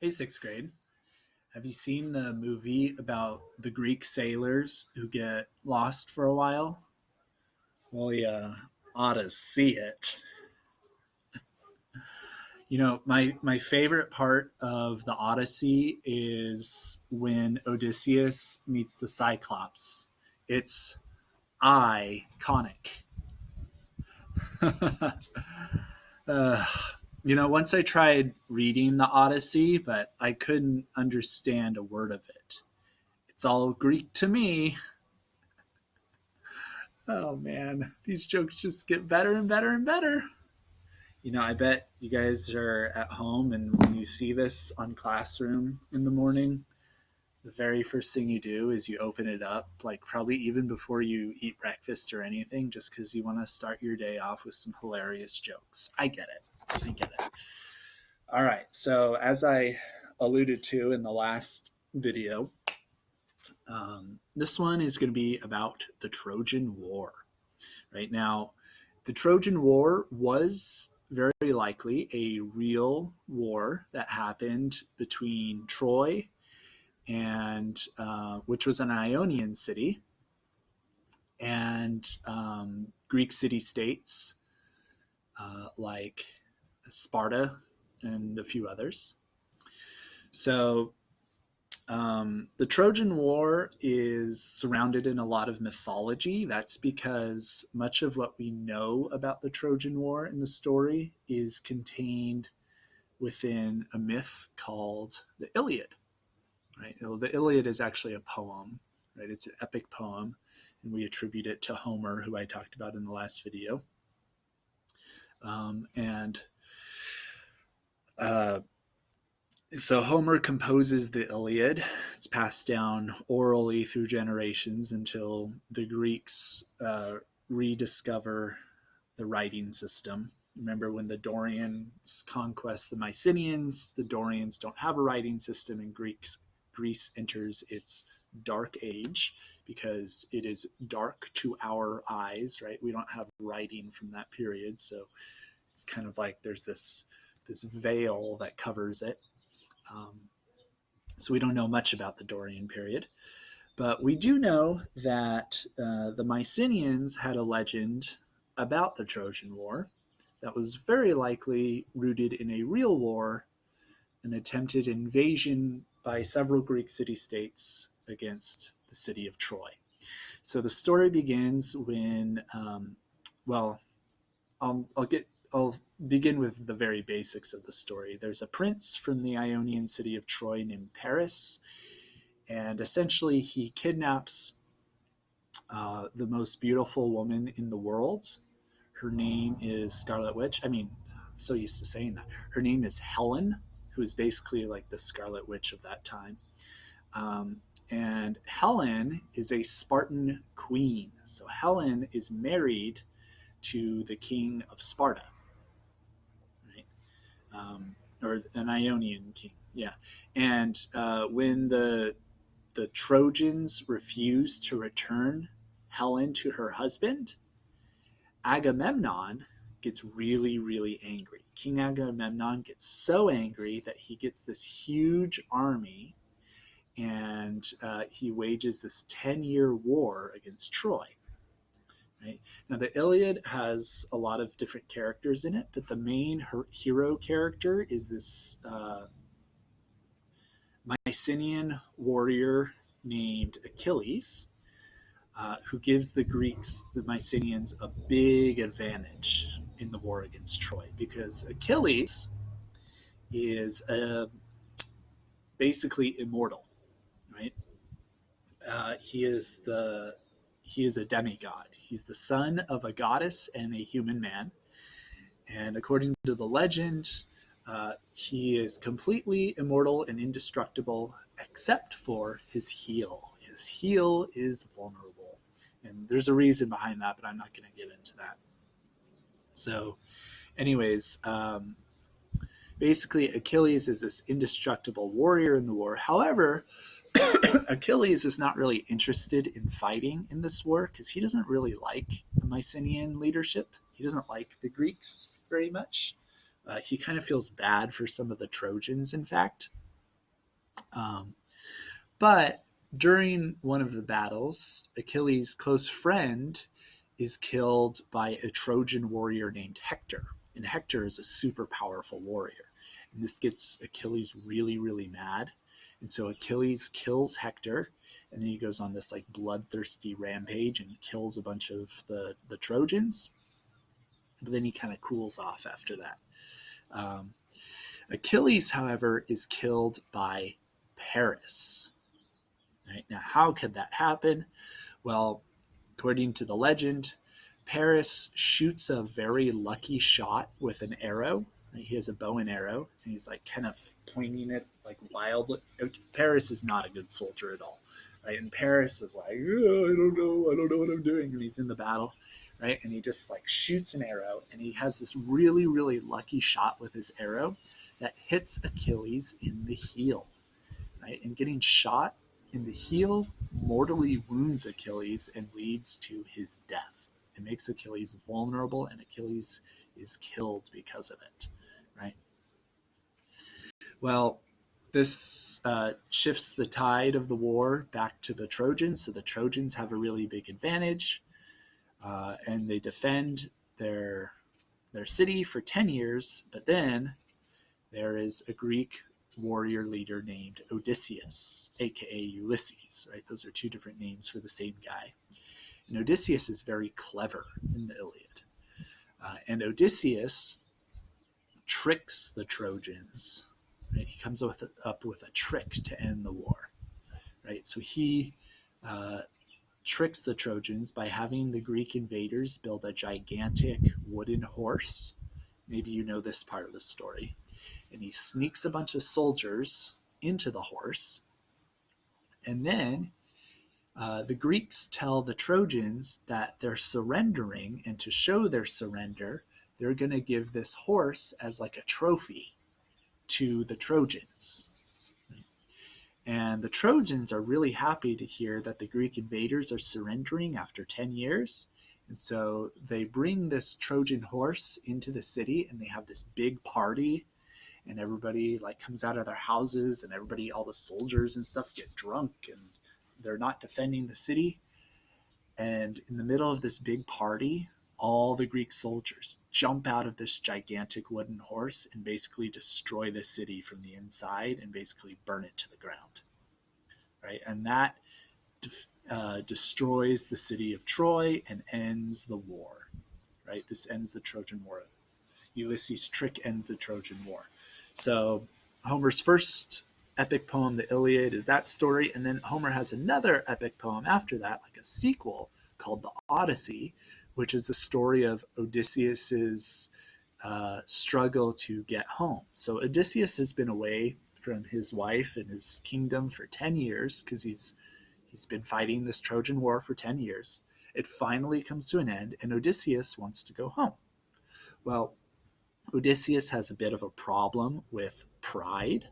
Hey, sixth grade. Have you seen the movie about the Greek sailors who get lost for a while? Well, you ought to see it. My favorite part of the Odyssey is when Odysseus meets the Cyclops. It's iconic. uh, once I tried reading the Odyssey, but I couldn't understand a word of it. It's all Greek to me. Oh man, these jokes just get better and better and better. I bet you guys are at home, and when you see this on Classroom in the morning, the very first thing you do is you open it up, like probably even before you eat breakfast or anything, just because you want to start your day off with some hilarious jokes. I get it. I get it. All right. So, as I alluded to in the last video, this one is going to be about the Trojan War. Right now, the Trojan War was very likely a real war that happened between Troy and which was an Ionian city, and Greek city states like Sparta and a few others. So the Trojan War is surrounded in a lot of mythology. That's because much of what we know about the Trojan War in the story is contained within a myth called the Iliad. Right? The Iliad is actually a poem. Right? It's an epic poem, and we attribute it to Homer, who I talked about in the last video. And So Homer composes the Iliad. It's passed down orally through generations until the Greeks rediscover the writing system. Remember when the Dorians conquest the Mycenaeans, the Dorians don't have a writing system, and Greece enters its dark age because it is dark to our eyes, right? We don't have writing from that period, so it's kind of like there's this veil that covers it. Um, so we don't know much about the Dorian period. But we do know that the Mycenaeans had a legend about the Trojan War that was very likely rooted in a real war, an attempted invasion by several Greek city states against the city of Troy. So the story begins when, well, I'll begin with the very basics of the story. There's a prince from the Ionian city of Troy named Paris, and essentially he kidnaps the most beautiful woman in the world. Her name is Scarlet Witch. I mean, I'm so used to saying that. Her name is Helen, who is basically like the Scarlet Witch of that time. And Helen is a Spartan queen. So Helen is married to the king of Sparta, right? Or an Ionian king, yeah. And when the Trojans refuse to return Helen to her husband, Agamemnon gets really, really angry. King Agamemnon gets so angry that he gets this huge army, and he wages this 10-year war against Troy. Right? Now, the Iliad has a lot of different characters in it, but the main hero character is this Mycenaean warrior named Achilles, who gives the Greeks, the Mycenaeans, a big advantage in the war against Troy because Achilles is basically immortal, right? He is a demigod. He's the son of a goddess and a human man, and according to the legend, he is completely immortal and indestructible except for his heel. His heel is vulnerable. And there's a reason behind that, but I'm not going to get into that. So, anyways, basically, Achilles is this indestructible warrior in the war. However, Achilles is not really interested in fighting in this war because he doesn't really like the Mycenaean leadership. He doesn't like the Greeks very much. He kind of feels bad for some of the Trojans, in fact. Um, but during one of the battles, Achilles' close friend is killed by a Trojan warrior named Hector. And Hector is a super powerful warrior. And this gets Achilles really, really mad. And so Achilles kills Hector, and then he goes on this like bloodthirsty rampage and kills a bunch of the Trojans. But then he kind of cools off after that. Um, Achilles, however, is killed by Paris. Right? Now, how could that happen? Well, according to the legend, Paris shoots a very lucky shot with an arrow. Right? He has a bow and arrow, and he's like kind of pointing it like wildly. Paris is not a good soldier at all, right? And Paris is like, oh, I don't know what I'm doing, and he's in the battle, right? And he just like shoots an arrow, and he has this really, really lucky shot with his arrow that hits Achilles in the heel, right? And getting shot in the heel mortally wounds Achilles and leads to his death. It makes Achilles vulnerable, and Achilles is killed because of it, right? Well, this shifts the tide of the war back to the Trojans. So the Trojans have a really big advantage, and they defend their city for 10 years. But then there is a Greek warrior leader named Odysseus, aka Ulysses, right? Those are two different names for the same guy. And Odysseus is very clever in the Iliad. And Odysseus tricks the Trojans. Right? He comes up with a trick to end the war. Right? So he tricks the Trojans by having the Greek invaders build a gigantic wooden horse. Maybe you know this part of the story. And he sneaks a bunch of soldiers into the horse. And then the Greeks tell the Trojans that they're surrendering, and to show their surrender, they're going to give this horse as like a trophy to the Trojans. And the Trojans are really happy to hear that the Greek invaders are surrendering after 10 years. And so they bring this Trojan horse into the city, and they have this big party, and everybody like comes out of their houses, and everybody, all the soldiers and stuff, get drunk, and they're not defending the city. And in the middle of this big party, all the Greek soldiers jump out of this gigantic wooden horse and basically destroy the city from the inside and basically burn it to the ground. Right? And that destroys the city of Troy and ends the war. Right? This ends the Trojan War. Ulysses' trick ends the Trojan War. So Homer's first epic poem, the Iliad, is that story. And then Homer has another epic poem after that, like a sequel called the Odyssey, which is the story of Odysseus's struggle to get home. So Odysseus has been away from his wife and his kingdom for 10 years because he's been fighting this Trojan War for 10 years. It finally comes to an end, and Odysseus wants to go home. Well, Odysseus has a bit of a problem with pride,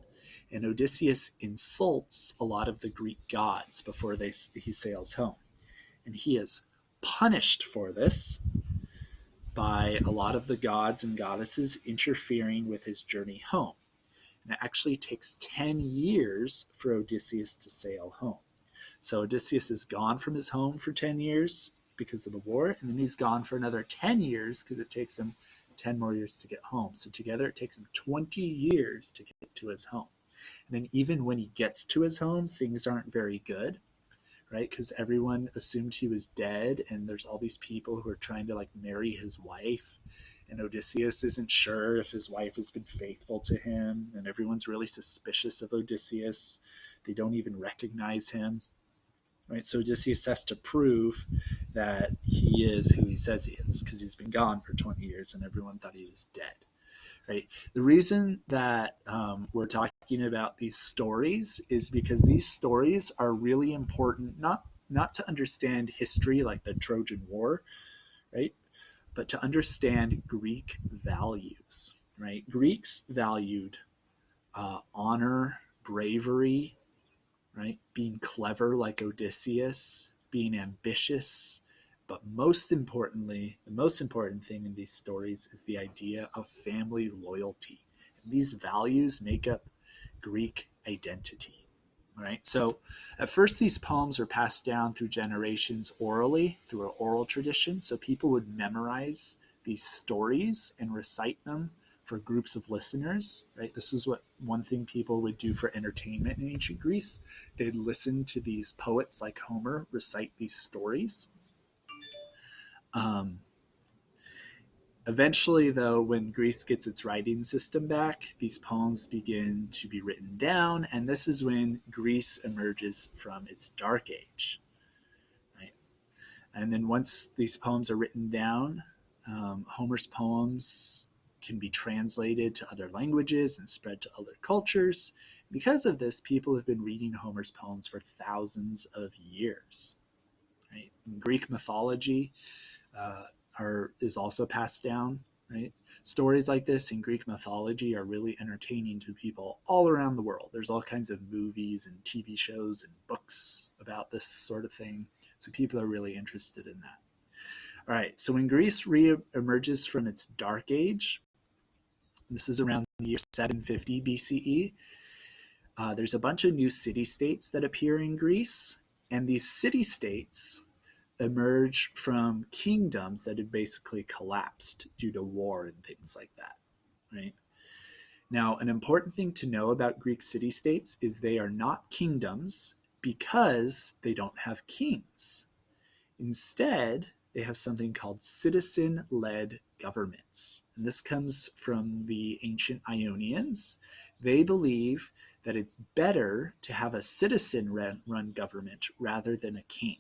and Odysseus insults a lot of the Greek gods before he sails home. And he is punished for this by a lot of the gods and goddesses interfering with his journey home. And it actually takes 10 years for Odysseus to sail home. So Odysseus is gone from his home for 10 years because of the war, and then he's gone for another 10 years because it takes him 10 more years to get home. So together it takes him 20 years to get to his home. And then even when he gets to his home, things aren't very good, right? Because everyone assumed he was dead, and there's all these people who are trying to like marry his wife, and Odysseus isn't sure if his wife has been faithful to him, and everyone's really suspicious of Odysseus. They don't even recognize him, right? So Odysseus has to prove that he is who he says he is because he's been gone for 20 years and everyone thought he was dead, right? The reason that we're talking about these stories is because these stories are really important, not to understand history like the Trojan War, right? But to understand Greek values, right? Greeks valued honor, bravery, right? Being clever like Odysseus, being ambitious. But most importantly, the most important thing in these stories is the idea of family loyalty. And these values make up Greek identity. All right. So at first, these poems were passed down through generations orally, through an oral tradition. So people would memorize these stories and recite them for groups of listeners. Right. This is what one thing people would do for entertainment in ancient Greece. They'd listen to these poets like Homer recite these stories. Um, Eventually, though, when Greece gets its writing system back, these poems begin to be written down, and this is when Greece emerges from its dark age. Right? And then once these poems are written down, Homer's poems can be translated to other languages and spread to other cultures. Because of this, people have been reading Homer's poems for thousands of years. Right? In Greek mythology, uh, is also passed down. Right? Stories like this in Greek mythology are really entertaining to people all around the world. There's all kinds of movies and TV shows and books about this sort of thing. So people are really interested in that. All right. So when Greece re-emerges from its dark age, this is around the year 750 BCE, there's a bunch of new city-states that appear in Greece. And these city-states emerge from kingdoms that had basically collapsed due to war and things like that, right? Now, an important thing to know about Greek city-states is they are not kingdoms because they don't have kings. Instead, they have something called citizen-led governments. And this comes from the ancient Ionians. They believe that it's better to have a citizen-run government rather than a king.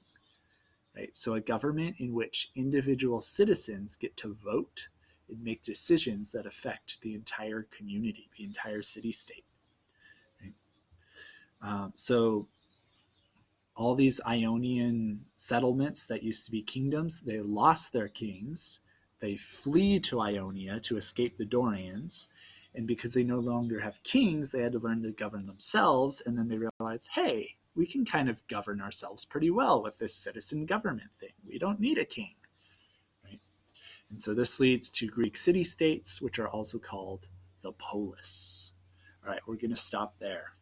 Right? So a government in which individual citizens get to vote and make decisions that affect the entire community, the entire city-state. Right? So all these Ionian settlements that used to be kingdoms, they lost their kings. They flee to Ionia to escape the Dorians. And because they no longer have kings, they had to learn to govern themselves. And then they realized, hey, we can kind of govern ourselves pretty well with this citizen government thing. We don't need a king. Right? And so this leads to Greek city-states, which are also called the polis. All right, we're going to stop there.